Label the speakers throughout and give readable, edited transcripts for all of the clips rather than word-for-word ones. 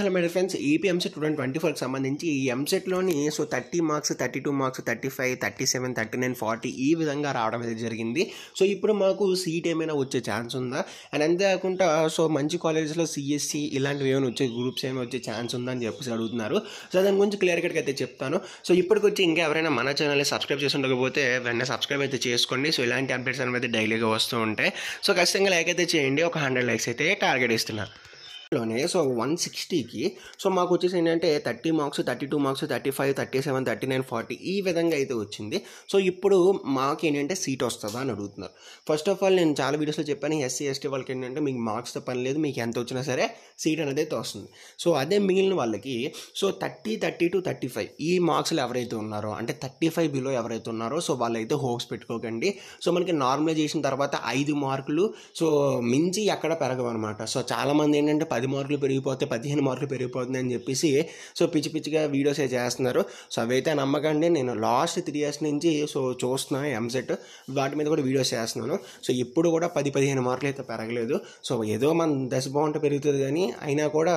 Speaker 1: Hello my friends, AP EAMCET 2024కి సంబంధించి ఈ ఎంసెట్లోని 30 మార్క్స్, 32 మార్క్స్, 35, 37, 39, 40 ఈ విధంగా రావడం అనేది జరిగింది. సో ఇప్పుడు మాకు సీట్ ఏమైనా వచ్చే ఛాన్స్ ఉందా, అండ్ అంతేకాకుండా మంచి కాలేజెస్లో సిఎస్సి ఇలాంటివి ఏమైనా వచ్చే గ్రూప్స్ ఏమైనా వచ్చే ఛాన్స్ ఉందా అని చెప్పేసి అడుగుతున్నారు. సో దాని గురించి క్లియర్ కట్గా అయితే చెప్తాను. సో ఇప్పటికొచ్చి ఇంకా ఎవరైనా మన ఛానల్ని సబ్స్క్రైబ్ చేసి ఉండకపోతే వెంటనే సబ్స్క్రైబ్ అయితే చేసుకోండి. సో ఇలాంటి అప్డేట్స్ అనేది డైలీగా వస్తూ ఉంటాయి. సో ఖచ్చితంగా లైక్ అయితే చేయండి. ఒక 100 లైక్స్ అయితే టార్గెట్ ఇస్తున్నా. 160కి మాకు వచ్చేసి ఏంటంటే 30 మార్క్స్, 32 మార్క్స్, 35, 37, 39, 40 ఈ విధంగా అయితే వచ్చింది. సో ఇప్పుడు మాకు ఏంటంటే సీట్ వస్తుందా అని అడుగుతున్నారు. ఫస్ట్ ఆఫ్ ఆల్ నేను చాలా వీడియోస్లో చెప్పాను, ఎస్సీ ఎస్టీ వాళ్ళకి ఏంటంటే మీకు మార్క్స్తో పని లేదు, మీకు ఎంత వచ్చినా సరే సీట్ అనేది అయితే వస్తుంది. సో అదే మిగిలిన వాళ్ళకి 30, 32, 35 ఈ మార్క్స్లో ఎవరైతే ఉన్నారో, అంటే 35 బిలో ఎవరైతే ఉన్నారో వాళ్ళైతే హోప్స్ పెట్టుకోకండి. సో మనకి నార్మలైజేషన్ తర్వాత 5 మార్కులు మించి ఎక్కడ పెరగవన్నమాట. సో చాలామంది ఏంటంటే 10 మార్కులు పెరిగిపోతే 15 మార్కులు పెరిగిపోతుంది అని చెప్పేసి పిచ్చి పిచ్చిగా వీడియోస్ చేస్తున్నారు. సో అవైతే నమ్మకండి. నేను లాస్ట్ 3 years నుంచి చూస్తున్నాను ఎంసెట్, వాటి మీద కూడా వీడియోస్ చేస్తున్నాను. సో ఇప్పుడు కూడా 10-15 మార్కులు అయితే పెరగలేదు. సో ఏదో మన దశ బాగుంటే పెరుగుతుంది కానీ అయినా కూడా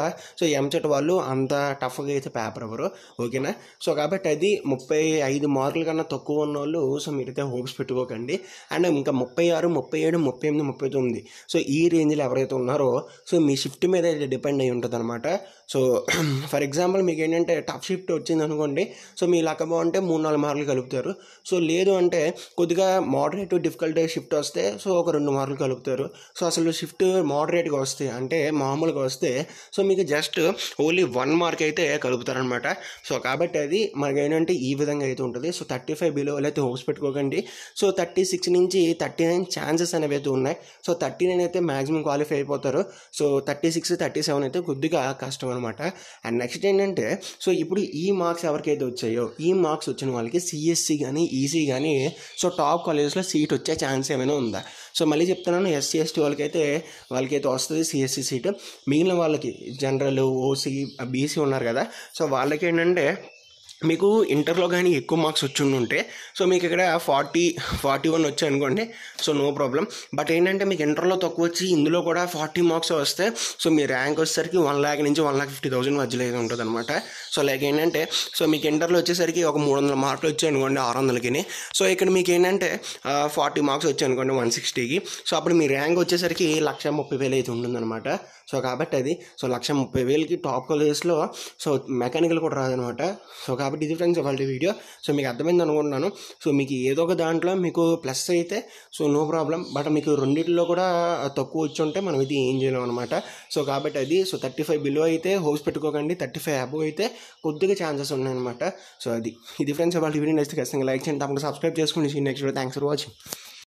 Speaker 1: ఎంసెట్ వాళ్ళు అంత టఫ్గా అయితే పేపర్ ఇవ్వరు, ఓకేనా. సో కాబట్టి అది 35 మార్కుల కన్నా తక్కువ ఉన్న వాళ్ళు మీరైతే హోప్స్ పెట్టుకోకండి. అండ్ ఇంకా 36, 37, 38, 39 ఈ రేంజ్లో ఎవరైతే ఉన్నారో మీ షిఫ్ట్ మీద డిపెండ్ అయి ఉంటుంది అనమాట. సో ఫర్ ఎగ్జాంపుల్ మీకు ఏంటంటే టఫ్ షిఫ్ట్ వచ్చింది అనుకోండి, మీ లక్క బాగుంటే 3-4 మార్కులు కలుపుతారు. సో లేదు అంటే కొద్దిగా మోడరేట్ డిఫికల్ట్ షిఫ్ట్ వస్తే ఒక 2 మార్కులు కలుపుతారు. సో అసలు షిఫ్ట్ మోడరేట్గా వస్తే అంటే మామూలుగా వస్తే మీకు జస్ట్ ఓన్లీ 1 మార్క్ అయితే కలుపుతారనమాట. సో కాబట్టి అది మనకి ఏంటంటే ఈ విధంగా అయితే ఉంటుంది. సో 35 బిలో అయితే హోప్స్ పెట్టుకోకండి. సో 36 నుంచి 39 ఛాన్సెస్ అనేవి అయితే ఉన్నాయి. సో 39 అయితే మ్యాక్సిమం క్వాలిఫై అయిపోతారు. సో 36, 37 అయితే కొద్దిగా కష్టం అనమాట. అండ్ నెక్స్ట్ ఏంటంటే ఇప్పుడు ఈ మార్క్స్ ఎవరికైతే వచ్చాయో ఈ మార్క్స్ వచ్చిన వాళ్ళకి సిఎస్సి కానీ ఈసీ కానీ టాప్ కాలేజెస్లో సీట్ వచ్చే ఛాన్స్ ఏమైనా ఉందా? సో మళ్ళీ చెప్తున్నాను, ఎస్సీ ఎస్టీ వాళ్ళకైతే వస్తుంది సిఎస్సి సీట్. మిగిలిన వాళ్ళకి జనరల్, ఓసీ, బీసీ ఉన్నారు కదా, వాళ్ళకి ఏంటంటే మీకు ఇంటర్లో కానీ ఎక్కువ మార్క్స్ వచ్చి ఉంటే మీకు ఇక్కడ 41 వచ్చాయి అనుకోండి, నో ప్రాబ్లం. బట్ ఏంటంటే మీకు ఇంటర్లో తక్కువ వచ్చి ఇందులో కూడా 40 మార్క్స్ వస్తే మీ ర్యాంక్ వచ్చేసరికి 1 lakh నుంచి 1,50,000 మధ్యలో అయితే ఉంటుంది అనమాట. లైక్ ఏంటంటే మీకు ఇంటర్లో వచ్చేసరికి ఒక 300 మార్కులు వచ్చాయి అనుకోండి 600కి. ఇక్కడ మీకు ఏంటంటే 40 మార్క్స్ వచ్చాయి అనుకోండి 160కి. అప్పుడు మీ ర్యాంక్ వచ్చేసరికి 1,30,000 అయితే ఉంటుందన్నమాట. కాబట్టి అది 1,30,000కి టాప్ కాలేజెస్లో మెకానికల్ కూడా రాదనమాట. కాబట్టి ఇది ఫ్రెండ్స్ వాళ్ళ వీడియో. మీకు అర్థమైంది అనుకుంటున్నాను. మీకు ఏదో ఒక దాంట్లో మీకు ప్లస్ అయితే నో ప్రాబ్లం. బట్ మీకు రెండింటిలో కూడా తక్కువ వచ్చి ఉంటే మనం ఇది ఏం చేయలేం అనమాట. కాబట్టి అది 35 బిలో అయితే హోప్స్ పెట్టుకోకండి, 35 అబోవ్ అయితే కొద్దిగా ఛాన్సెస్ ఉన్నాయన్నమాట. ఇది ఫ్రెండ్స్ వాళ్ళ వీడియో నచ్చితే ఖచ్చితంగా లైక్ చేయండి, తప్పకుండా సబ్స్క్రైబ్ చేసుకోండి. Next video. Thanks for watching.